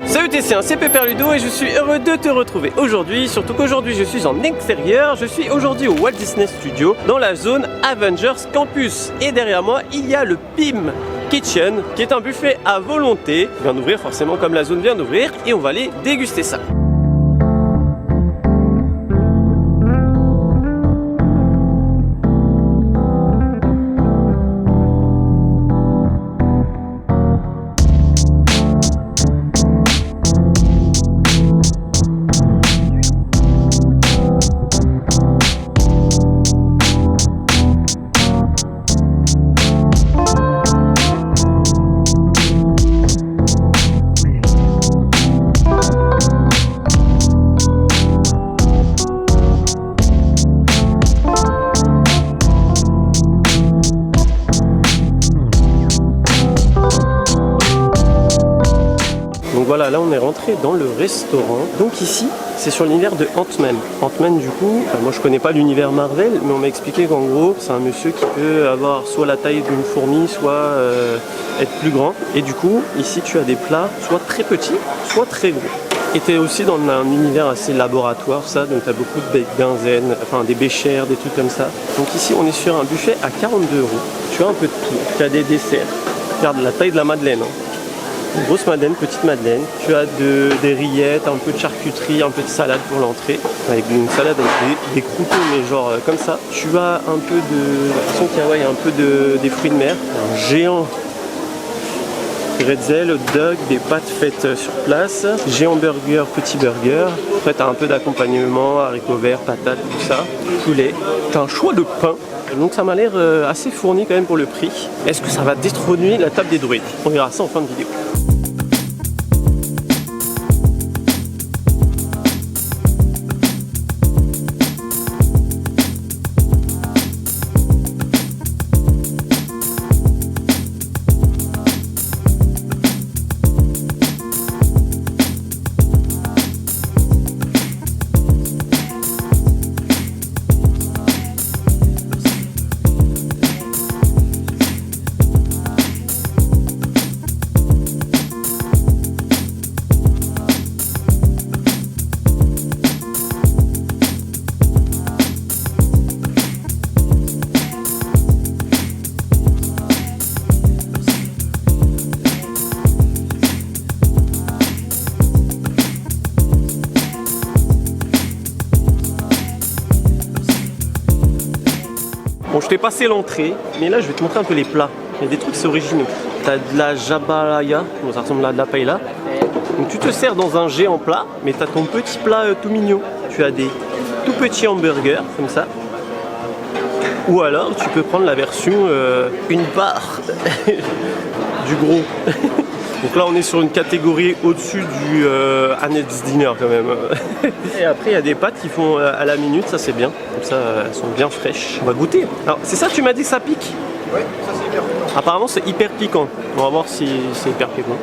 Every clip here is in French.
Salut Tessien, c'est Pépère Ludo et je suis heureux de te retrouver aujourd'hui, surtout qu'aujourd'hui je suis en extérieur, je suis aujourd'hui au Walt Disney Studio dans la zone Avengers Campus et derrière moi il y a le PIM Kitchen qui est un buffet à volonté, il vient d'ouvrir forcément comme la zone vient d'ouvrir et on va aller déguster ça. Donc voilà, là on est rentré dans le restaurant. Donc ici, c'est sur l'univers de Ant-Man. Ant-Man du coup, moi je connais pas l'univers Marvel, mais on m'a expliqué qu'en gros, c'est un monsieur qui peut avoir soit la taille d'une fourmi, soit être plus grand. Et du coup, ici tu as des plats soit très petits, soit très gros. Et tu es aussi dans un univers assez laboratoire, ça, donc tu as beaucoup de benzène, enfin des béchères, des trucs comme ça. Donc ici on est sur un buffet à 42 €. Tu as un peu de tout, tu as des desserts. Regarde la taille de la madeleine. Une grosse madeleine, petite madeleine. Tu as des rillettes, un peu de charcuterie, un peu de salade pour l'entrée. Avec une salade avec des croutons, mais genre comme ça. Tu as un peu de... La façon qu'il y a, ouais, un peu des fruits de mer. Un géant bretzel, hot dog, des pâtes faites sur place. Géant burger, petit burger. Après, tu as un peu d'accompagnement, haricots verts, patates, tout ça. Poulet. Tu as un choix de pain. Donc ça m'a l'air assez fourni quand même pour le prix. Est-ce que ça va détrôner la table des druides? On verra ça en fin de vidéo. Bon, je t'ai passé l'entrée, mais là je vais te montrer un peu les plats. Il y a des trucs c'est originaux. Tu as de la jambalaya, bon, ça ressemble à de la paella. Donc tu te sers dans un géant plat, mais tu as ton petit plat tout mignon. Tu as des tout petits hamburgers, comme ça. Ou alors tu peux prendre la version une part du gros. Donc là on est sur une catégorie au-dessus du Annette's Dinner quand même. Et après il y a des pâtes qui font à la minute, ça c'est bien. Comme ça elles sont bien fraîches. On va goûter. Alors c'est ça, tu m'as dit que ça pique? Oui, ça c'est hyper piquant. Apparemment c'est hyper piquant. On va voir si c'est hyper piquant.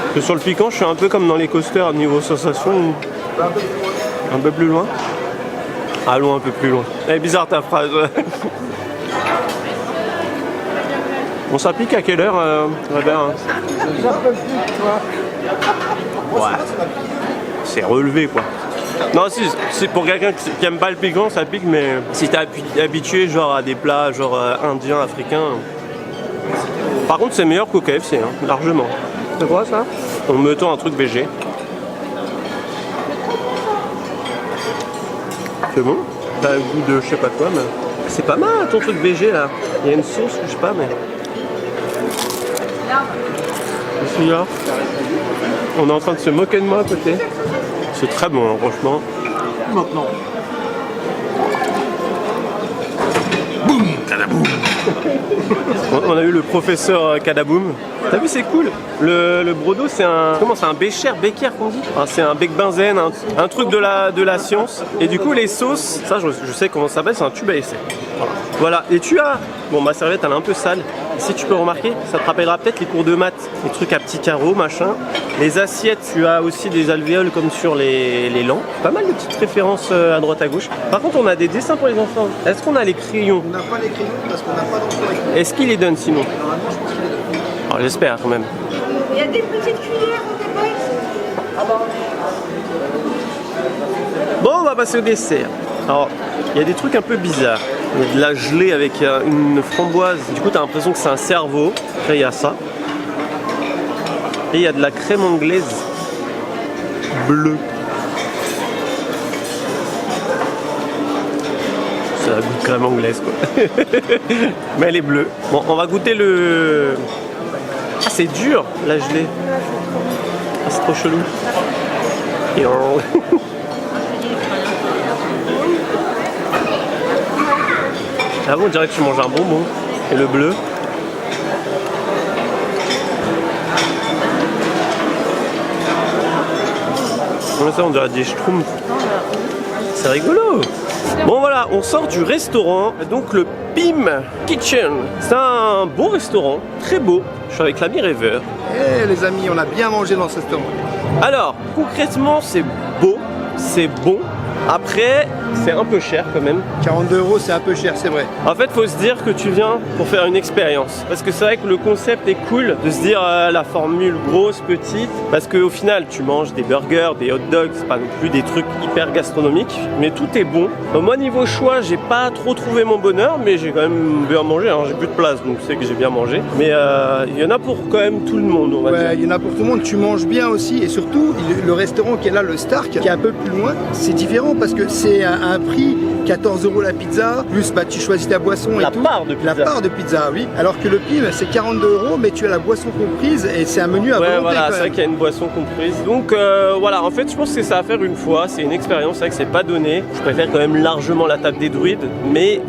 Parce que sur le piquant je suis un peu comme dans les coasters niveau sensation. Un peu plus loin. Allons un peu plus loin. Elle est bizarre ta phrase. Bon, ça pique à quelle heure, Robert hein? Ouais. C'est relevé quoi. Non, si, c'est pour quelqu'un qui aime pas le piquant, ça pique, mais si t'es habitué genre à des plats genre indiens, africains. Par contre, c'est meilleur qu'au KFC, hein, largement. C'est quoi ça? On me tend un truc végé. C'est bon? T'as le goût de je sais pas quoi, mais c'est pas mal ton truc végé là. Il y a une sauce, je sais pas, mais. Ici là, on est en train de se moquer de moi à côté. C'est très bon, hein, franchement. Maintenant. Boum, cadaboum. On a eu le professeur Cadaboum. T'as vu, c'est cool. Le brodo, c'est un... Comment c'est un bécher qu'on dit enfin, c'est un bec benzène, un truc de la science. Et du coup, les sauces, ça, je sais comment ça s'appelle, c'est un tube à essai. Voilà. Et tu as... Bon, ma serviette, elle est un peu sale. Si tu peux remarquer, ça te rappellera peut-être les cours de maths. Les trucs à petits carreaux, machin. Les assiettes, tu as aussi des alvéoles comme sur les lampes. Pas mal de petites références à droite à gauche. Par contre, on a des dessins pour les enfants. Est-ce qu'on a les crayons? On n'a pas les crayons parce qu'on n'a pas d'enfants. Est-ce qu'ils les donnent sinon? Normalement, je pense qu'il les donne. j'espère quand même. Il y a des petites cuillères, on n'est pas ici. Bon, on va passer au dessert. Alors, il y a des trucs un peu bizarres. Il y a de la gelée avec une framboise. Du coup, t'as l'impression que c'est un cerveau. Après, il y a ça. Et il y a de la crème anglaise bleue. Ça a goût de crème anglaise, quoi. Mais elle est bleue. Bon, on va goûter le... Ah, c'est dur, la gelée. Ah, c'est trop chelou. Et Ah bon, on dirait que tu manges un bonbon. Et le bleu. Comme ça, on dirait des schtroumpfs. C'est rigolo. Bon voilà, on sort du restaurant, donc le Pim Kitchen. C'est un beau restaurant, très beau. Je suis avec l'ami rêveur. Eh les amis, on a bien mangé dans ce restaurant. Alors, concrètement, c'est beau, c'est bon. Après, c'est un peu cher quand même. 42 €, c'est un peu cher, c'est vrai. En fait, faut se dire que tu viens pour faire une expérience. Parce que c'est vrai que le concept est cool de se dire la formule grosse, petite. Parce qu'au final, tu manges des burgers, des hot dogs, c'est pas non plus des trucs hyper gastronomiques. Mais tout est bon. Donc, moi, niveau choix, j'ai pas trop trouvé mon bonheur. Mais j'ai quand même bien mangé. Hein. J'ai plus de place, donc c'est que j'ai bien mangé. Mais il y en a pour quand même tout le monde, on va dire. Ouais, il y en a pour tout le monde. Tu manges bien aussi. Et surtout, le restaurant qui est là, le Stark, qui est un peu plus loin, c'est différent parce que c'est un prix 14 € la pizza, plus bah, tu choisis ta boisson et La tout. part de pizza. La part de pizza, oui. Alors que le PIM, c'est 42 €, mais tu as la boisson comprise et c'est un menu à Ouais, volonté. voilà, quand c'est vrai même. qu'il y a une boisson comprise. Donc voilà, en fait, je pense que c'est ça à faire une fois. C'est une expérience, c'est vrai que c'est pas donné. Je préfère quand même largement la table des druides, mais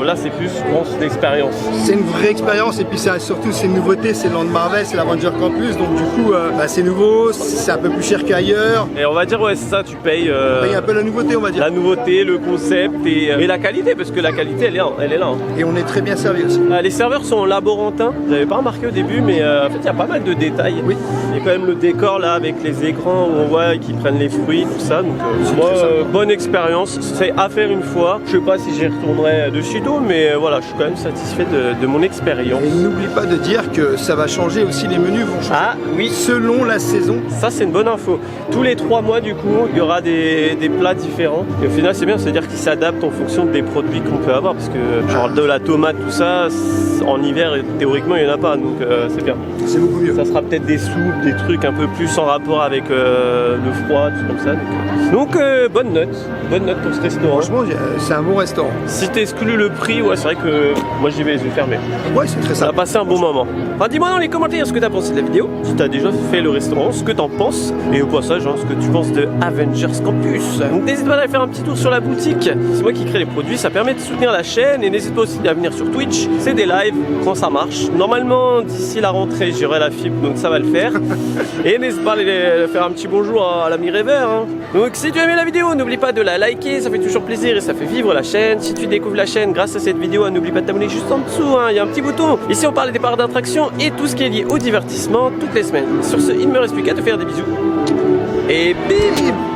là, c'est plus, je pense, l'expérience. C'est une vraie expérience et puis surtout c'est une nouveauté, c'est le Land Marvel, c'est l'Avenger Campus, donc du coup bah, c'est nouveau, c'est un peu plus cher qu'ailleurs. Et on va dire, ouais, c'est ça, tu payes Il y a un peu la nouveauté, on va dire. la nouveauté, le concept et la qualité, parce que la qualité, elle est là. Hein. Et on est très bien servi aussi. Les serveurs sont en laborantin. Je n'avais pas remarqué au début, mais en fait, il y a pas mal de détails. Oui. Il y a quand même le décor là avec les écrans où on voit qu'ils prennent les fruits, tout ça. Donc, C'est moi, très sympa. bonne expérience. C'est à faire une fois. Je sais pas si j'y retournerai de sitôt, mais voilà, je suis quand même satisfait de mon expérience. Et n'oublie pas de dire que ça va changer aussi, les menus vont changer. Ah oui, Selon la saison. ça c'est une bonne info. Tous les 3 mois du coup, il y aura des plats différents. Et au final c'est bien, c'est-à-dire qu'ils s'adaptent en fonction des produits qu'on peut avoir. Parce que genre de la tomate, tout ça, en hiver théoriquement il n'y en a pas. Donc c'est bien. C'est beaucoup mieux. Ça sera peut-être des soupes, des trucs un peu plus en rapport avec le froid, tout comme ça. Donc bonne note pour ce restaurant. Franchement, c'est un bon restaurant. Si t'exclus le prix, ouais c'est vrai que moi j'y vais les yeux fermés. Ouais, c'est très Ça a sympa. passé un bon moment. Enfin, dis-moi dans les commentaires ce que t'as pensé de la vidéo, si t'as déjà fait le restaurant, ce que t'en penses, et au passage, hein, ce que tu penses de Avengers Campus. Donc n'hésite pas à aller faire un petit tour sur la boutique. C'est moi qui crée les produits, ça permet de soutenir la chaîne, et n'hésite pas aussi à venir sur Twitch. C'est des lives quand ça marche. Normalement, d'ici la rentrée, j'aurai la fibre, donc ça va le faire. Et n'hésite pas à aller faire un petit bonjour à l'ami rêveur. Hein. Donc si tu as aimé la vidéo, n'oublie pas de la liker, ça fait toujours plaisir et ça fait vivre la chaîne. Si tu découvres la chaîne grâce à cette vidéo, n'oublie pas de t'abonner juste en dessous, hein. Il y a un petit bouton. Ici on parle des parcs d'attraction et tout ce qui est lié au divertissement toutes les semaines. Sur ce, il ne me reste plus qu'à te faire des bisous. Et bim!